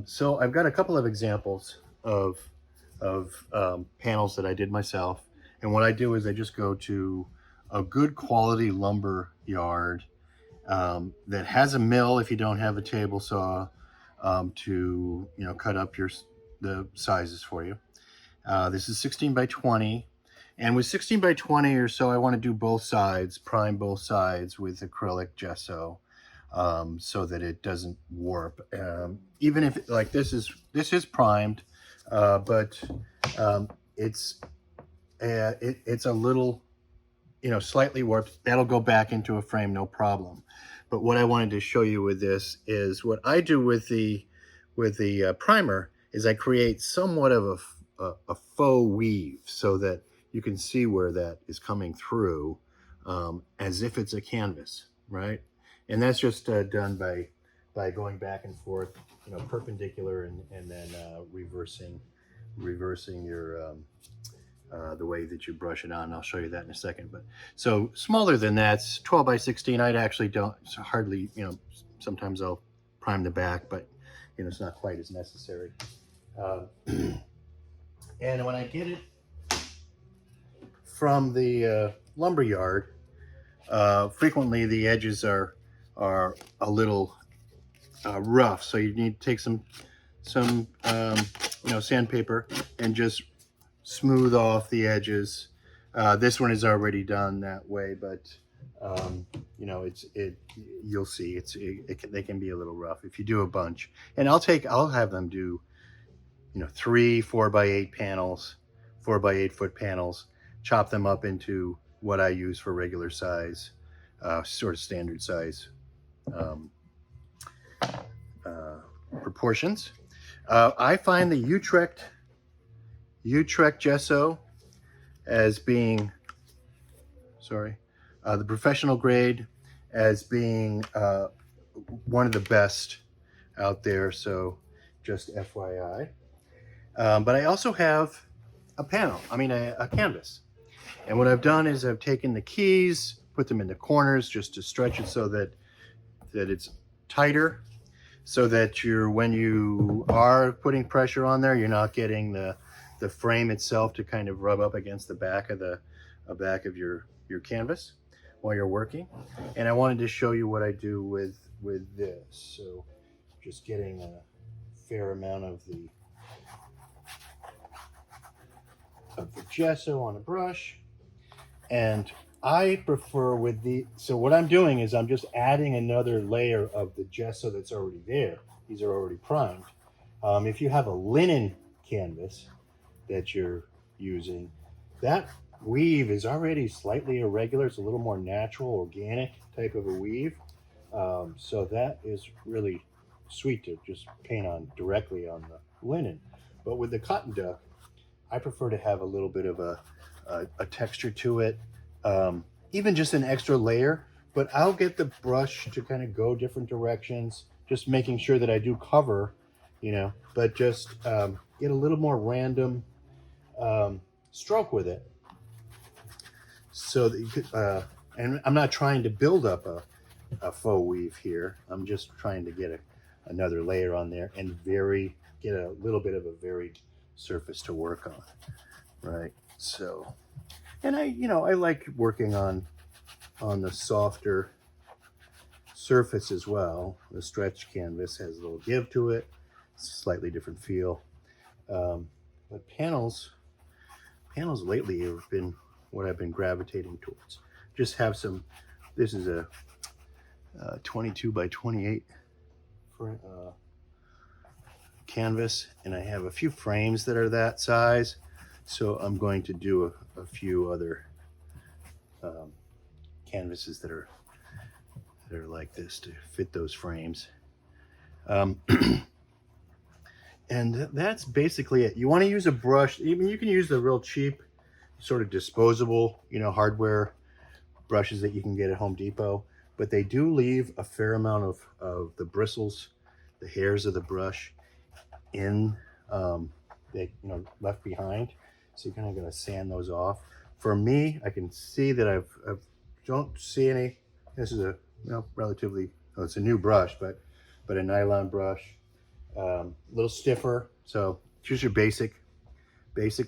So I've got a couple of examples of panels that I did myself. And what I do is I just go to a good quality lumber yard that has a mill if you don't have a table saw to cut up the sizes for you. This is 16 by 20. And with 16 by 20 or so, I want to do both sides, prime both sides with acrylic gesso so that it doesn't warp. Even if like this is primed, but it's it's a little slightly warped. That'll go back into a frame, no problem. But what I wanted to show you with this is what I do with the primer is I create somewhat of a faux weave so that you can see where that is coming through as if it's a canvas, right? And that's just done by going back and forth, perpendicular and then reversing your the way that you brush it on. I'll show you that in a second. But so smaller than that's 12 by 16. I'd actually don't hardly, sometimes I'll prime the back, but it's not quite as necessary. And when I get it from the lumber yard, frequently the edges are a little rough, so you need to take some sandpaper and just smooth off the edges. This one is already done that way, but you'll see they can be a little rough if you do a bunch. And I'll have them do 3 4x8 panels, 4x8 foot panels, chop them up into what I use for regular size, sort of standard size proportions. I find the Utrecht gesso as being, the professional grade as being one of the best out there. So just FYI. But I also have a canvas. And what I've done is I've taken the keys, put them in the corners just to stretch it so that it's tighter, so that when you are putting pressure on there, you're not getting the frame itself to kind of rub up against the back of your canvas while you're working. And I wanted to show you what I do with this. So just getting a fair amount of the gesso on a brush. And I prefer so what I'm doing is I'm just adding another layer of the gesso that's already there. These are already primed. If you have a linen canvas that you're using, that weave is already slightly irregular. It's a little more natural, organic type of a weave. So that is really sweet to just paint on directly on the linen. But with the cotton duck, I prefer to have a little bit of a texture to it, even just an extra layer. But I'll get the brush to kind of go different directions, just making sure that I do cover, but just get a little more random stroke with it. So that you could, and I'm not trying to build up a faux weave here. I'm just trying to get another layer on there and get a little bit of a varied surface to work on, right? So, and I like working on the softer surface as well. The stretch canvas has a little give to it, slightly different feel. But panels lately have been what I've been gravitating towards. Just have some. This is a 22 by 28 canvas, and I have a few frames that are that size, so I'm going to do a few other canvases that are like this to fit those frames. And that's basically it. You want to use a brush. Even you can use the real cheap sort of disposable hardware brushes that you can get at Home Depot, but they do leave a fair amount of the bristles, the hairs of the brush left behind. So you're kind of going to sand those off. For me, I can see that I don't see any. This is a relatively, it's a new brush, but a nylon brush. A little stiffer. So choose your basic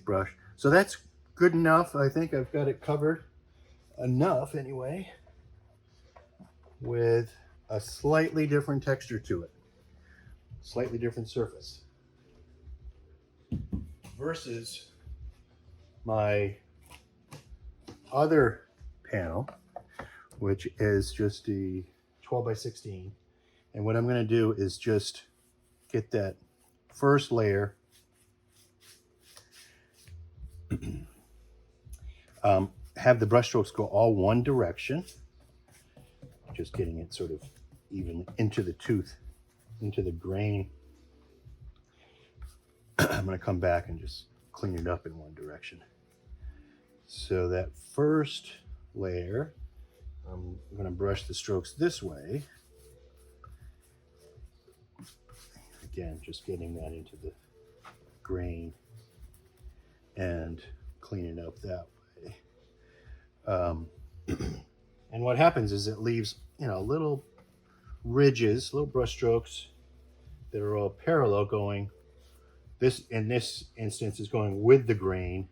brush. So that's good enough. I think I've got it covered enough anyway, with a slightly different texture to it, slightly different surface, versus my other panel, which is just the 12 by 16. And what I'm going to do is just get that first layer, have the brush strokes go all one direction, just getting it sort of even into the tooth, into the grain. I'm going to come back and just clean it up in one direction. So that first layer, I'm going to brush the strokes this way. Again, just getting that into the grain and cleaning up that way. And what happens is it leaves, little ridges, little brush strokes that are all parallel going. This, in this instance, is going with the grain.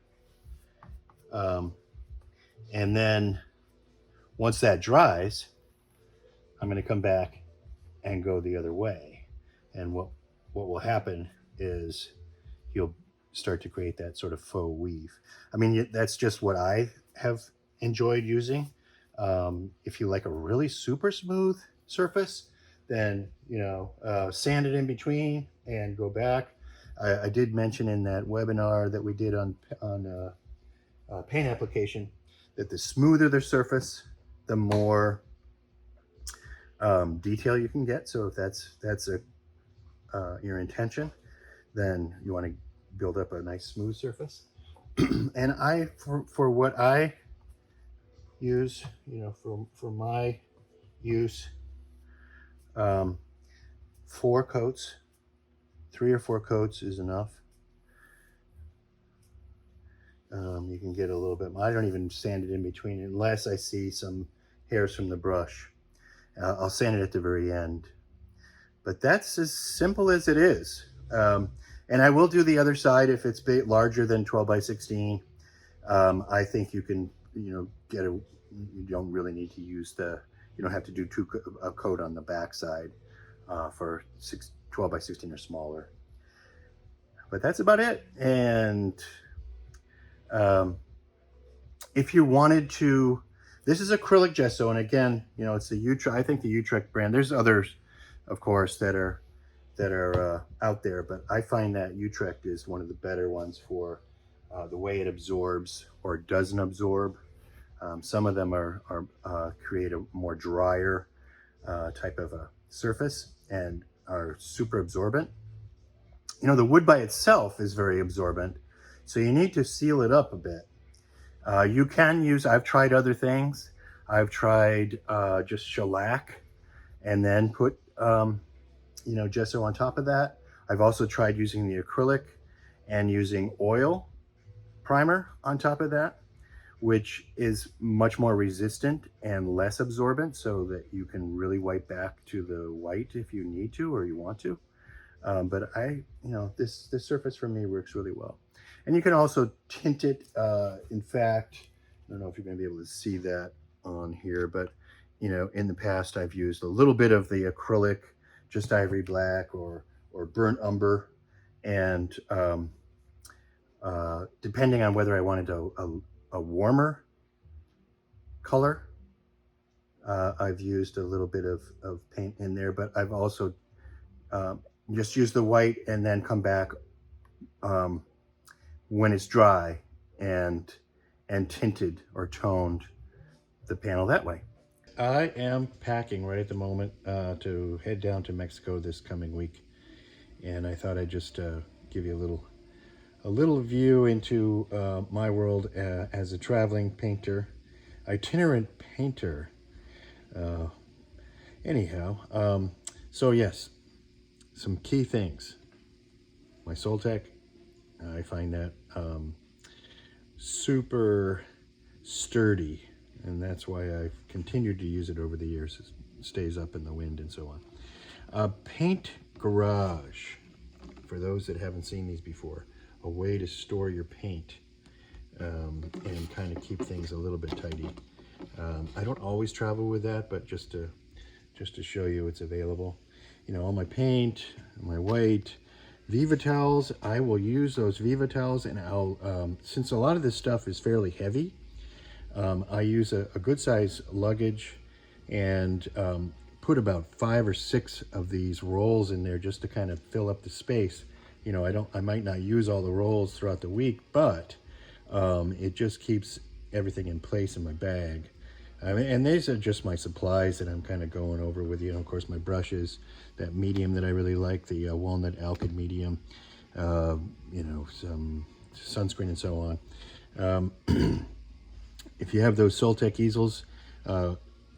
And then once that dries, I'm going to come back and go the other way. And what will happen is you'll start to create that sort of faux weave. I mean, that's just what I have enjoyed using. If you like a really super smooth surface, then sand it in between and go back. I did mention in that webinar that we did on paint application that the smoother the surface, the more detail you can get. So if that's your intention, then you want to build up a nice smooth surface. And for what I use, for my use, 4 coats, 3 or 4 coats is enough. You can get a little bit. I don't even sand it in between unless I see some hairs from the brush. I'll sand it at the very end. But that's as simple as it is. And I will do the other side if it's larger than 12 by 16. I think you can, you don't really need to use you don't have to do a coat on the back side for 12 by 16 or smaller. But that's about it. And if you wanted to, this is acrylic gesso, and again, it's the Utrecht. I think the Utrecht brand. There's others, of course, that are out there, but I find that Utrecht is one of the better ones for the way it absorbs or doesn't absorb. Some of them create a more drier type of a surface and are super absorbent. The wood by itself is very absorbent, so you need to seal it up a bit. You can use, I've tried other things. I've tried just shellac and then put gesso on top of that. I've also tried using the acrylic and using oil primer on top of that, which is much more resistant and less absorbent, so that you can really wipe back to the white if you need to or you want to. But this surface for me works really well. And you can also tint it. In fact, I don't know if you're going to be able to see that on here, but in the past I've used a little bit of the acrylic, just ivory black or burnt umber, and depending on whether I wanted a warmer color, I've used a little bit of paint in there, but I've also just used the white and then come back when it's dry and tinted or toned the panel that way. I am packing right at the moment to head down to Mexico this coming week, and I thought I'd just give you a little view into my world as a traveling painter, itinerant painter. So yes, some key things. My Soltec, I find that super sturdy, and that's why I've continued to use it over the years. It stays up in the wind and so on. Paint Garage. for those that haven't seen these before, a way to store your paint and kind of keep things a little bit tidy. I don't always travel with that, but just to show you it's available. You know, all my paint, my white, Viva towels, I will use those Viva towels, and I'll, since a lot of this stuff is fairly heavy, I use a good size luggage and put about 5 or 6 of these rolls in there just to kind of fill up the space. You know, I might not use all the rolls throughout the week, but it just keeps everything in place in my bag. I mean, and these are just my supplies that I'm kind of going over with you. And of course, my brushes, that medium that I really like, the walnut alkyd medium, you know, some sunscreen and so on. If you have those Soltec easels,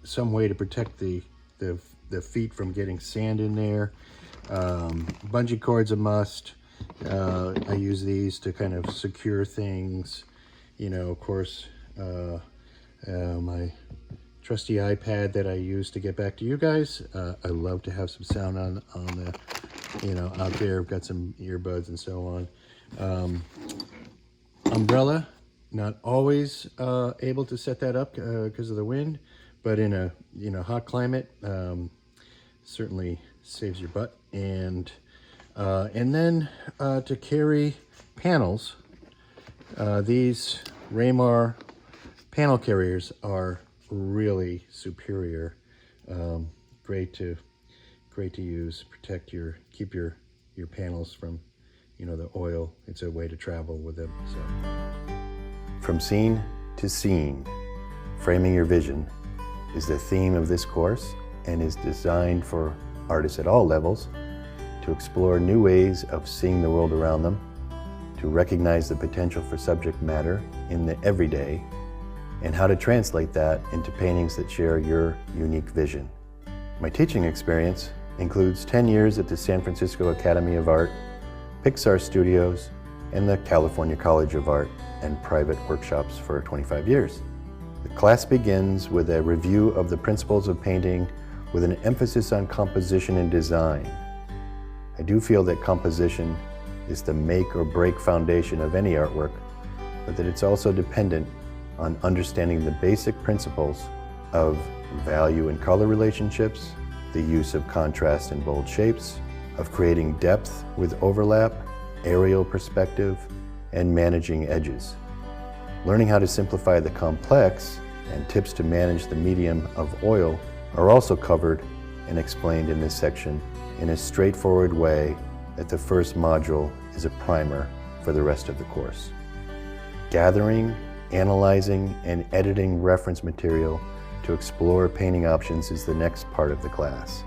some way to protect the feet from getting sand in there. Bungee cord's a must. I use these to kind of secure things. You know, of course, my trusty iPad that I use to get back to you guys. I love to have some sound on the, you know, out there. I've got some earbuds and so on. Umbrella, not always able to set that up because of the wind, but in a, you know, hot climate, certainly saves your butt. And then to carry panels, these Raymar panel carriers are really superior. Great to use. Keep your panels from, you know, the oil. It's a way to travel with them. So, from scene to scene, framing your vision is the theme of this course, and is designed for artists at all levels to explore new ways of seeing the world around them, to recognize the potential for subject matter in the everyday, and how to translate that into paintings that share your unique vision. My teaching experience includes 10 years at the San Francisco Academy of Art, Pixar Studios, and the California College of Art, and private workshops for 25 years. The class begins with a review of the principles of painting with an emphasis on composition and design. I do feel that composition is the make or break foundation of any artwork, but that it's also dependent on understanding the basic principles of value and color relationships, the use of contrast and bold shapes, of creating depth with overlap, aerial perspective, and managing edges. Learning how to simplify the complex and tips to manage the medium of oil are also covered and explained in this section in a straightforward way that the first module is a primer for the rest of the course. Gathering, analyzing, and editing reference material to explore painting options is the next part of the class.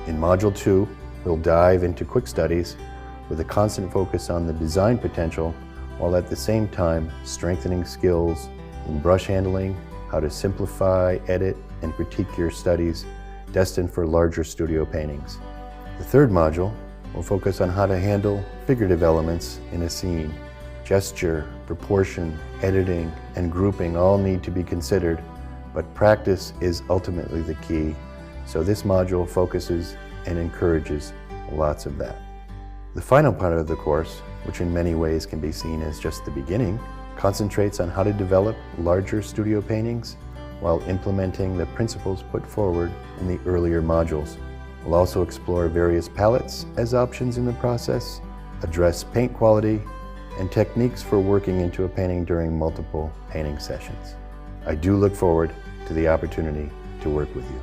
In Module 2, we'll dive into quick studies with a constant focus on the design potential, while at the same time strengthening skills in brush handling, how to simplify, edit, and critique your studies destined for larger studio paintings. The third module will focus on how to handle figurative elements in a scene. Gesture, proportion, editing, and grouping all need to be considered, but practice is ultimately the key, so this module focuses and encourages lots of that. The final part of the course, which in many ways can be seen as just the beginning, concentrates on how to develop larger studio paintings while implementing the principles put forward in the earlier modules. We'll also explore various palettes as options in the process, address paint quality, and techniques for working into a painting during multiple painting sessions. I do look forward to the opportunity to work with you.